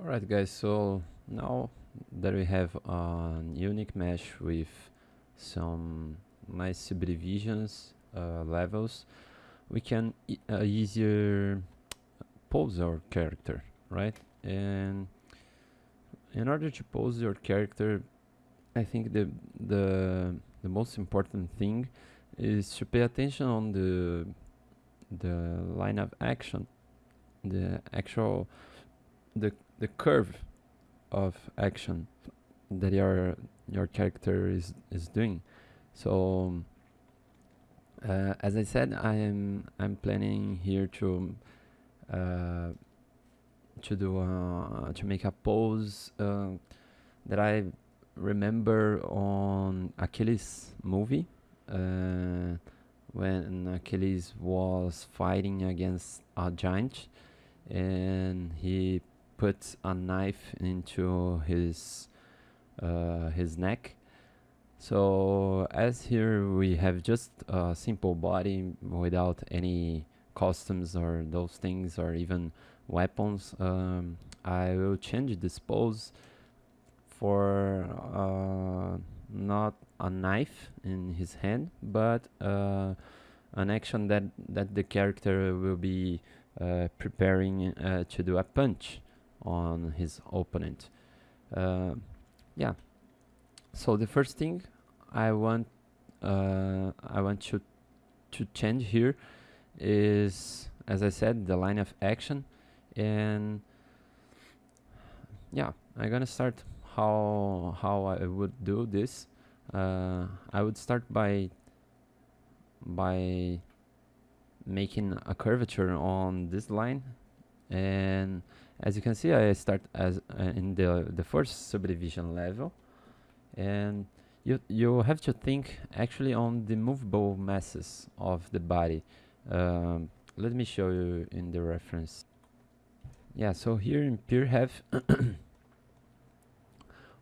Alright guys, so now that we have a unique mesh with some nice subdivisions levels, we can easier pose our character, right? And in order to pose your character, I think the most important thing is to pay attention on the line of action, the actual the curve of action that your character is doing. So as I said, I'm planning here uh, to make a pose that I remember on Achilles movie when Achilles was fighting against a giant and he put a knife into his neck. So as here we have just a simple body without any costumes or those things or even weapons. I will change this pose for not a knife in his hand, but an action that the character will be preparing to do a punch on his opponent. Uh, yeah. So the first thing I want to change here is, as I said, the line of action, and yeah, I'm gonna start how I would do this. I would start by making a curvature on this line, and as you can see, I start as in the first subdivision level, and you have to think actually on the movable masses of the body. Let me show you in the reference. Yeah, so here in peer have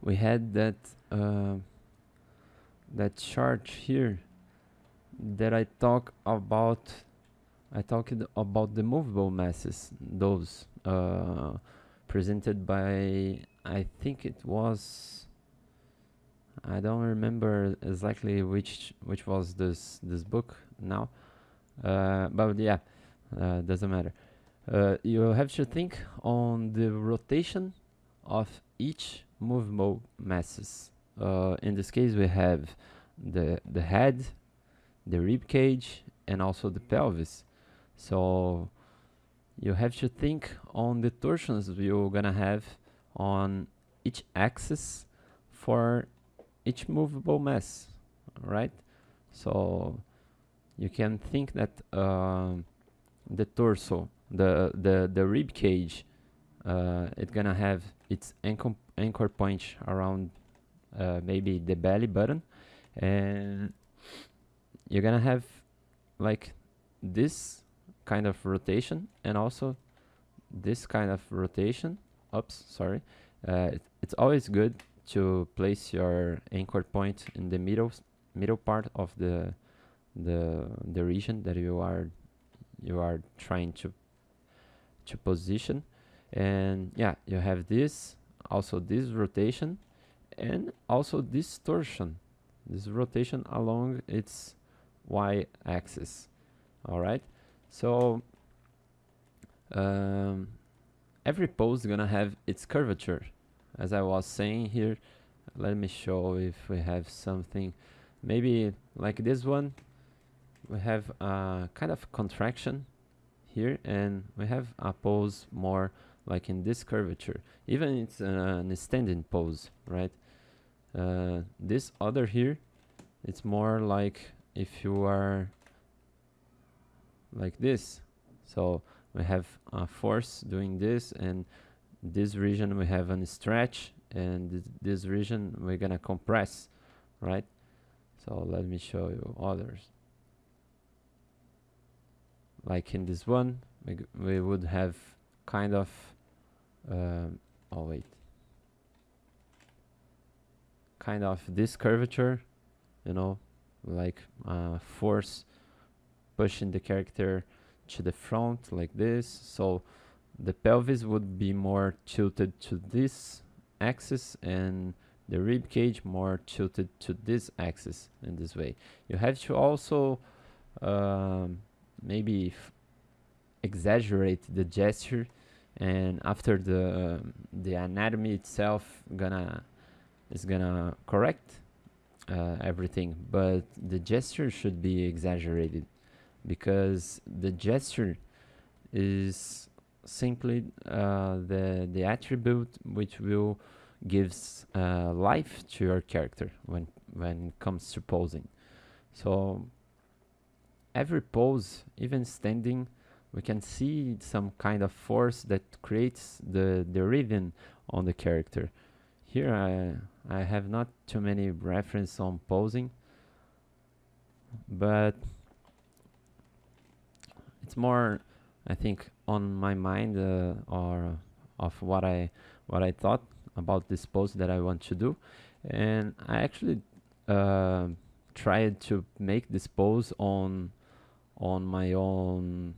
we had that chart here that I talked about the movable masses, those presented by, I think it was, I don't remember exactly which was this book now, but yeah, doesn't matter. You have to think on the rotation of each movable masses. In this case, we have the head, the rib cage, and also the pelvis. So you have to think on the torsions you're gonna have on each axis for each movable mass, right? So you can think that the torso, the rib cage, it's gonna have its anchor point around maybe the belly button, and you're gonna have like this kind of rotation and also this kind of rotation. Oops, sorry. It's always good to place your anchor point in the middle part of the region that you are trying to position. And yeah, you have this, also this rotation, and also this torsion, this rotation along its y-axis. All right, so every pose is gonna have its curvature, as I was saying here. Let me show if we have something maybe like this one. We have a kind of contraction here, and we have a pose more like in this curvature. Even it's an standing pose, right? This other here, it's more like if you are like this. So we have a force doing this, and this region we have a stretch, and this region we're gonna compress, right? So let me show you others. Like in this one, we would have kind of oh wait, kind of this curvature, you know, like force pushing the character to the front like this. So the pelvis would be more tilted to this axis, and the rib cage more tilted to this axis in this way. You have to also maybe exaggerate the gesture, and after the anatomy itself is gonna correct everything, but the gesture should be exaggerated, because the gesture is simply the attribute which will gives life to your character when it comes to posing. So every pose, even standing, we can see some kind of force that creates the rhythm on the character. Here I have not too many reference on posing, but it's more, I think, on my mind or of what I thought about this pose that I want to do, and I actually tried to make this pose on my own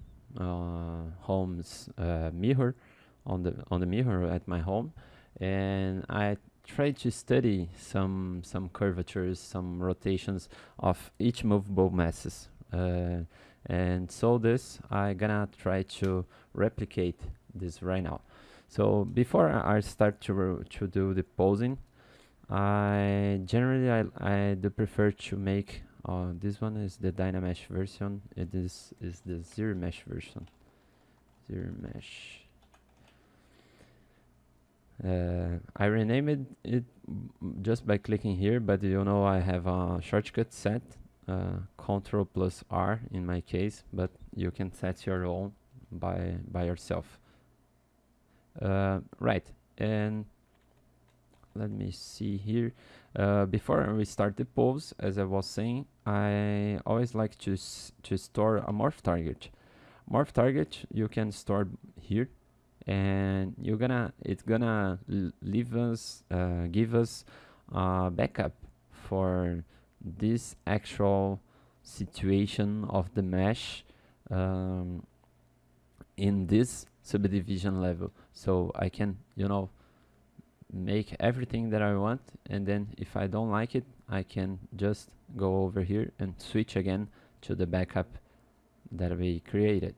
home's mirror, on the mirror at my home, and I tried to study some curvatures, some rotations of each movable masses, and so this I gonna try to replicate this right now. So before I start to do the posing, I generally I do prefer to make this one is the Dynamesh version. It is the zero mesh version. Zero mesh. I renamed it just by clicking here, but you know I have a shortcut set, Ctrl plus R in my case, but you can set your own by yourself. Right, and let me see here. Before we start the pose, as I was saying, I always like to store a morph target. Morph target you can store here, and it's gonna leave us give us a backup for this actual situation of the mesh in this subdivision level. So I can, you know, make everything that I want, and then if I don't like it, I can just go over here and switch again to the backup that we created.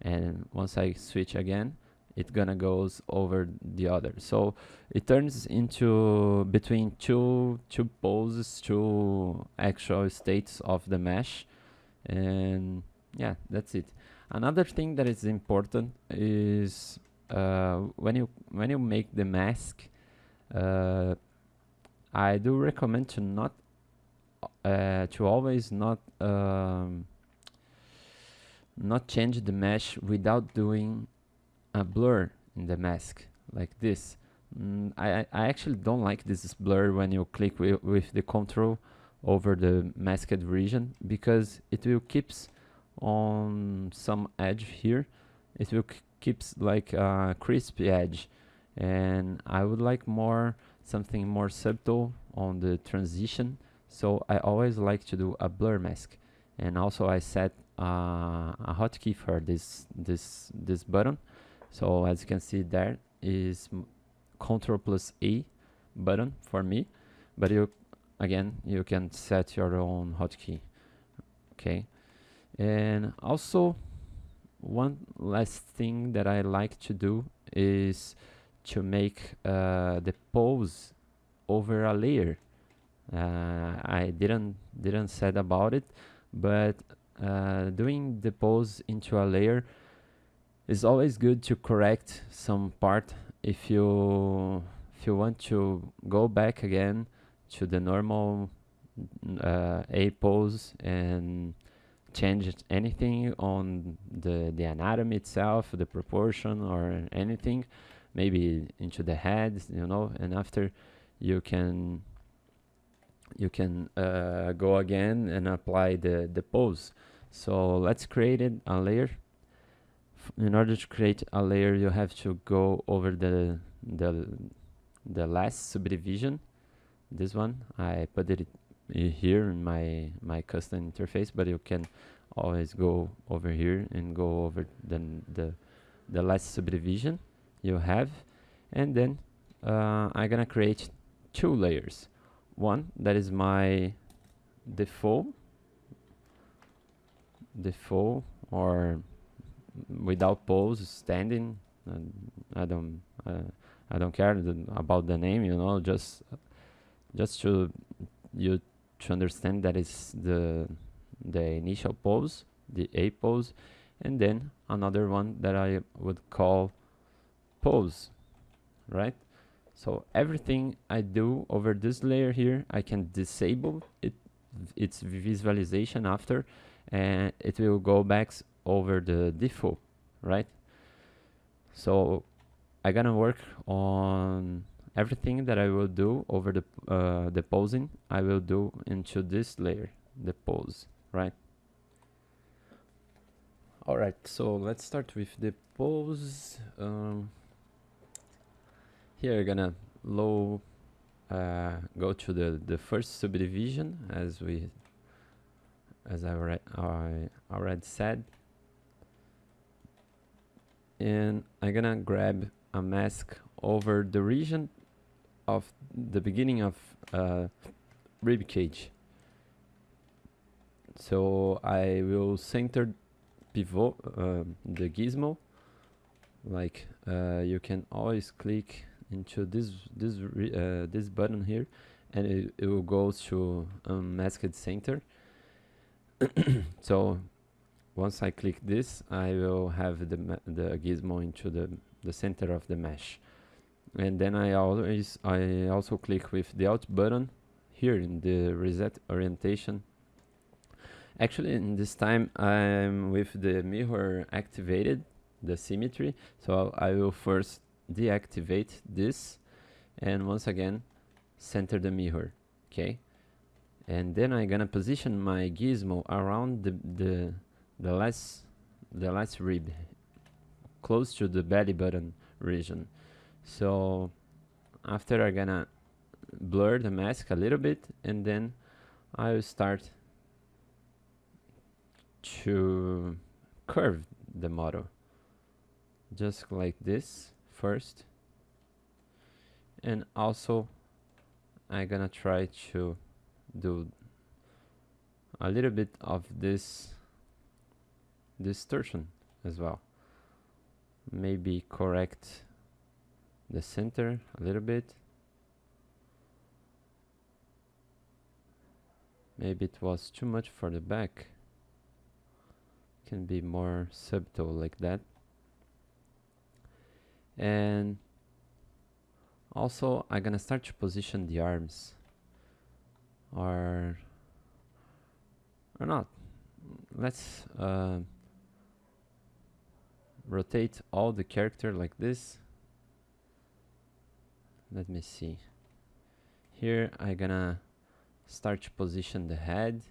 And once I switch again, it gonna goes over the other. So it turns into between two poses, two actual states of the mesh, and yeah, that's it. Another thing that is important is when you make the mask, I do recommend to not to always not change the mesh without doing a blur in the mask like this. I actually don't like this blur when you click with the control over the masked region, because it will keeps on some edge here. It will keeps like a crispy edge, and I would like something more subtle on the transition. So I always like to do a blur mask, and also I set a hotkey for this button. So as you can see, there is Ctrl plus A button for me, but you can set your own hotkey. Okay, and also one last thing that I like to do is to make the pose over a layer. I didn't said about it, but doing the pose into a layer is always good to correct some part. If you want to go back again to the normal A pose and change anything on the anatomy itself, the proportion or anything, maybe into the head, you know, and after you can go again and apply the pose. So let's create a layer. In order to create a layer, you have to go over the last subdivision. This one I put it here in my custom interface, but you can always go over here and go over the the last subdivision you have, and then I'm gonna create 2 layers. One that is my default or without pose standing. I don't care about the name, you know, just to you to understand that is the initial pose, the A pose, and then another one that I would call pose, right? So everything I do over this layer here, I can disable its visualization after, and it will go back over the default, right? So I'm gonna work on everything that I will do over the posing. I will do into this layer, the pose, right? All right, so let's start with the pose. Here I'm gonna go to the first subdivision as I already said, and I'm gonna grab a mask over the region of the beginning of rib cage. So I will center pivot the gizmo. Like you can always click into this button here, and it will go to masked center. So once I click this, I will have the gizmo into the center of the mesh. And then I also click with the Alt button here in the reset orientation. Actually, in this time I'm with the mirror activated, the symmetry, so I will first deactivate this and once again center the mirror, okay? And then I'm gonna position my gizmo around the last rib, close to the belly button region. So after I'm gonna blur the mask a little bit, and then I will start to curve the model, just like this first. And also I'm gonna try to do a little bit of this distortion as well. Maybe correct the center a little bit. Maybe it was too much for the back. Can be more subtle like that. And also I'm gonna start to position the arms, or not. Let's rotate all the character like this. Let me see. Here I'm gonna start to position the head.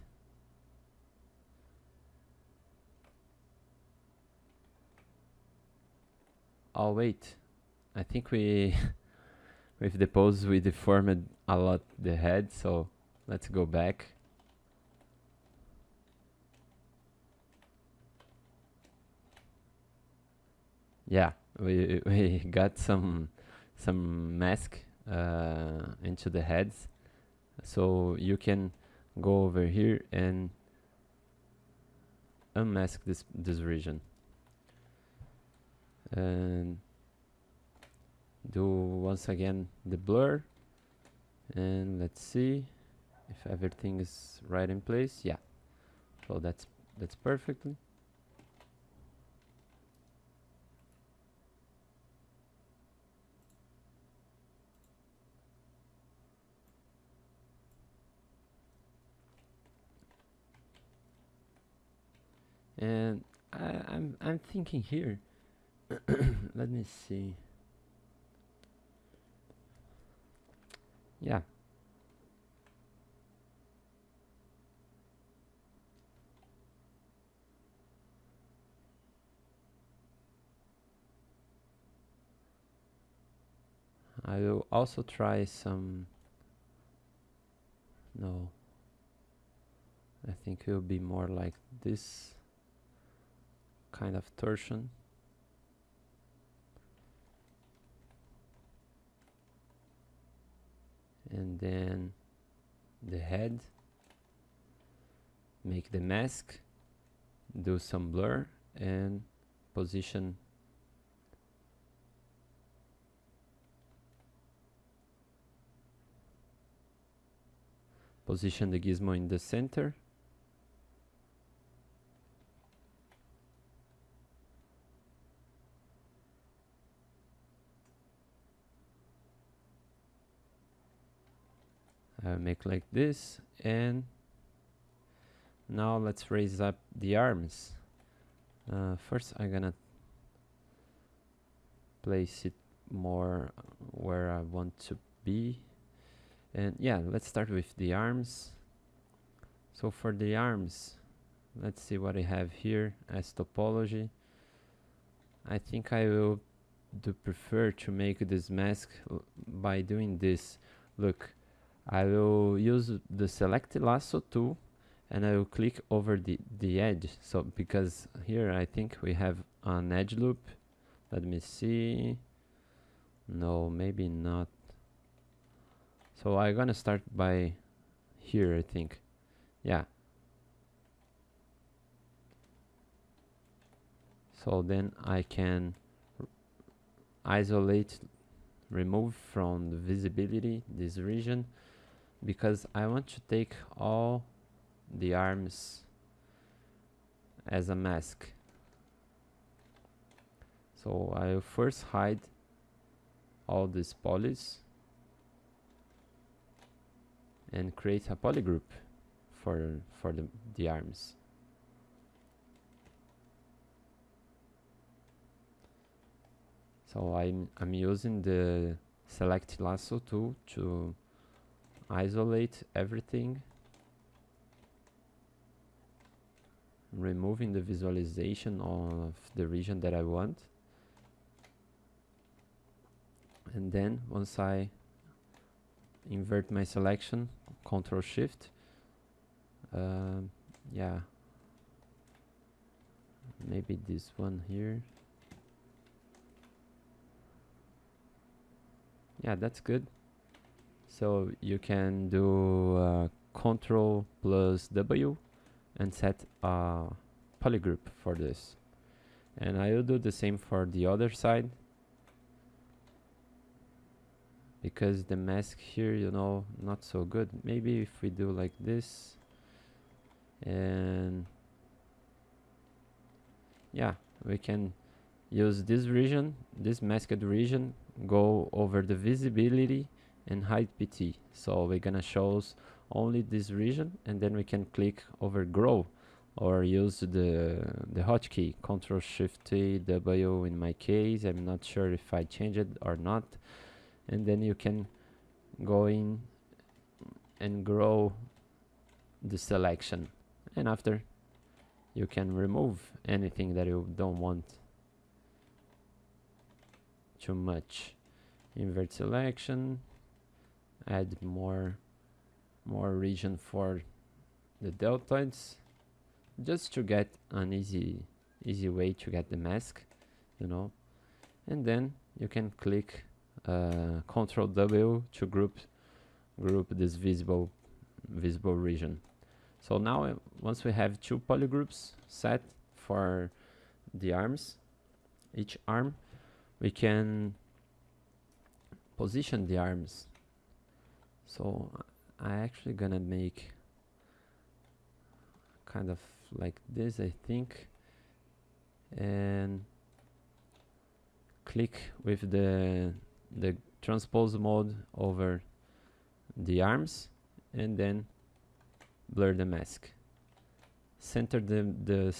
Oh wait, I think we with the pose we deformed a lot the head, so let's go back. Yeah, we got some mask into the heads, so you can go over here and unmask this region and do once again the blur, and let's see if everything is right in place. Yeah, so that's perfectly. And I'm thinking here. Let me see. Yeah. I will also try some. No. I think it will be more like this kind of torsion. then the head, make the mask, do some blur, and position the gizmo in the center. I'll make like this, and now let's raise up the arms. First I'm gonna place it more where I want to be, and yeah, let's start with the arms. So for the arms, let's see what I have here as topology. I think I will prefer to make this mask by doing this. Look, I will use the select lasso tool and I will click over the edge. So because here I think we have an edge loop. Let me see. No, maybe not. So I'm gonna start by here, I think. Yeah. So then I can isolate, remove from the visibility this region, because I want to take all the arms as a mask. So I'll first hide all these polys and create a polygroup for the arms. So I'm using the select lasso tool to isolate everything, removing the visualization of the region that I want. And then once I invert my selection, Control Shift, yeah, maybe this one here. Yeah, that's good. So you can do Control plus W and set a polygroup for this. And I will do the same for the other side, because the mask here, you know, not so good. Maybe if we do like this, and yeah, we can use this region, this masked region, go over the visibility and hide PT. So we're gonna show only this region, and then we can click over grow or use the hotkey Control Shift W in my case. I'm not sure if I change it or not. And then you can go in and grow the selection, and after you can remove anything that you don't want too much. Invert selection, add more region for the deltoids, just to get an easy way to get the mask, you know. And then you can click Control W to group this visible region. So now once we have two polygroups set for the arms, each arm, we can position the arms. So I actually gonna make kind of like this, I think, and click with the transpose mode over the arms, and then blur the mask. Center the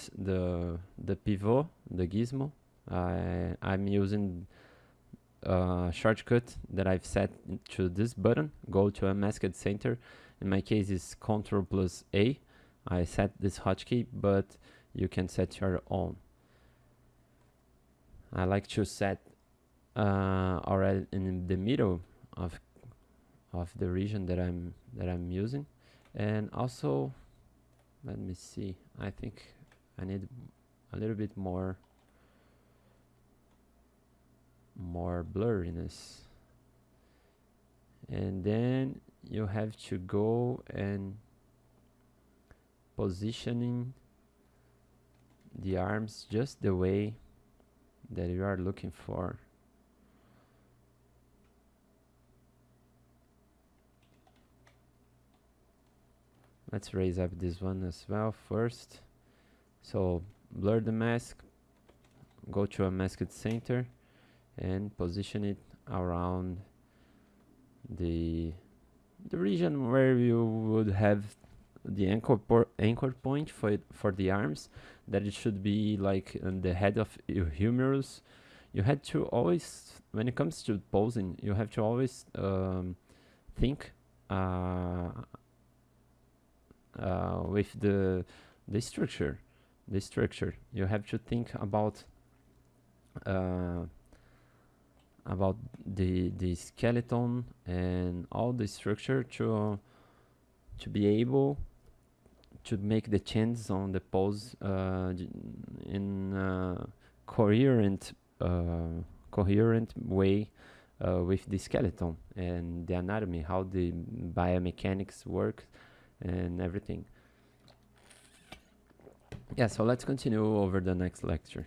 pivot, the gizmo. I'm using a shortcut that I've set to this button, go to a masked center. In my case it's Ctrl plus A. I set this hotkey, but you can set your own. I like to set already in the middle of the region that I'm using. And also, let me see, I think I need a little bit more blurriness. And then you have to go and positioning the arms just the way that you are looking for. Let's raise up this one as well first. So blur the mask, go to a masked center and position it around the region where you would have the anchor point for the arms, that it should be like on the head of your humerus. You had to always, when it comes to posing, you have to always think with the structure. The structure. You have to think about the skeleton and all the structure to be able to make the changes on the pose in coherent way with the skeleton and the anatomy, how the biomechanics work and everything. Yeah, so let's continue over the next lecture.